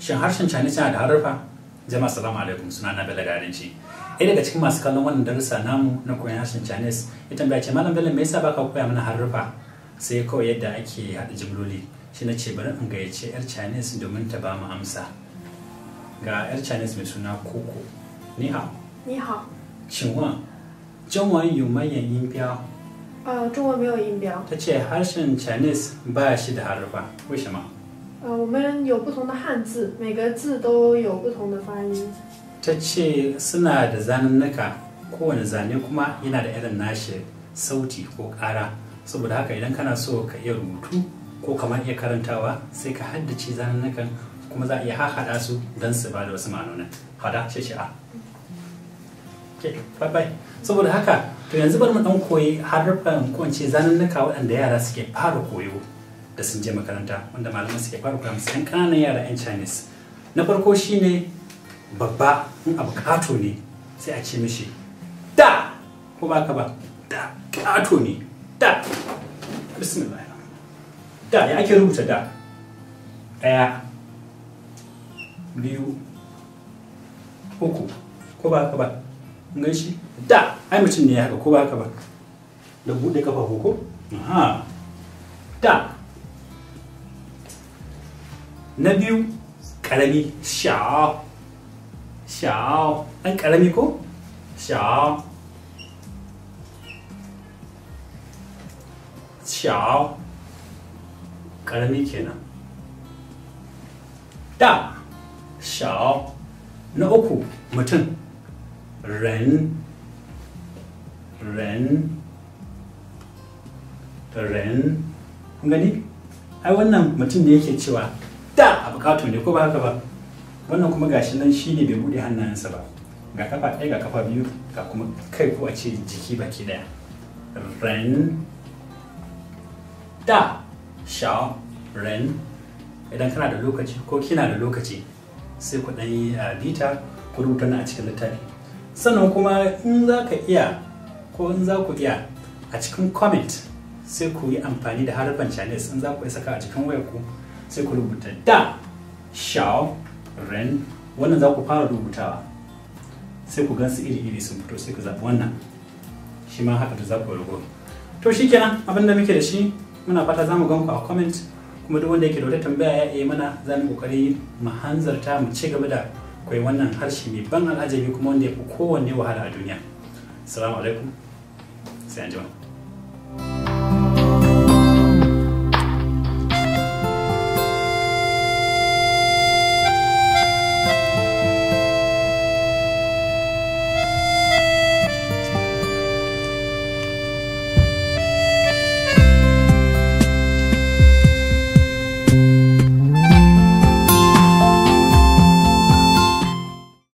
Shin harshen Chinese yana da haruffa? Jama'a assalamu alaikum, sunana Bello Garanci. Ɗaya daga cikin masu kallon wannan darussa namu na koyon harshen Chinese ya tambaya ce Malam Bello me yasa baka koya mana haruffa? Sai kawai yadda ake haɗa jimloli. Shi na ce bari in gayyace 'yar Chinese domin ta ba mu amsa. Ga 'yar Chinese mai suna Koko. Ni hao. 你好，请问中文有没有音标？中文没有音标。ta ce harshen Chinese ba shi da haruffa. 为什么？我们有不同的汉字，每个字都有不同的发音。 ta ce suna da zanunnuka, kowane zane kuma yana da irin nashi sauti ko ƙara, saboda haka idan kana so ka iya rubutu ko kamar iya karantawa sai ka haddace zanunnukan kuma za a iya haɗa su don su ba da wasu ma'anonin. Hada ce a. Bye bye. Saboda haka to yanzu bari mu dan koyi harufan ko in ce zanunnuka waɗanda yara suke fara koyo da sun je makaranta, wanda malaman suke fara koya musu 'yan ƙananan yara 'yan Chinese. Na farko shine babba, in abu kato ne sai a ce mishi da, ko ba ka ba, da kato ne, da. Bismillah. Da ya ake rubuta da? Ɗaya, biyu, uku, ko ba ka ba? Ngan shi da, ai mutum ne ya haka, ko ba ka ba? Da buɗe kafa ko? Aha. Da. Na biyu ƙarami, sha. 小 ɗan ƙarami ko? 小 ƙarami kenan. Da 小 na uku mutum, 人 kun gani? Ai wannan mutum ne yake cewa da abu kato ne, ko ba haka ba? Wannan kuma gashi nan shine bai bude hannayensa ba, ga kafa ɗaya ga kafa biyu ga kuma kai ko a ce jiki baki ɗaya. Ren da shao ren. Idan kana da lokaci ko kina da lokaci sai ku ɗan yi bita ku rubuta na a cikin littafi. Sannan kuma in za ka iya ko in za ku iya a cikin comment sai ku yi amfani da harafan Chinese. In za ku saka a cikin wayarku sai ku rubuta da shao ren. Wannan za ku fara rubutawa sai ku gansu iri-iri sun fito sai ku zaɓi wannan, shi ma haka da za ku rubuta. To shi kenan abinda muke da shi, muna fata za mu gan ku a comment, kuma duk wanda yake da wata tambaya ya yi mana, za mu kokari mu hanzarta mu ci gaba da koyi wannan harshe mai ban al'ajabi kuma wanda ya fi kowanne wahala a duniya. Assalamu alaikum, sai an jima.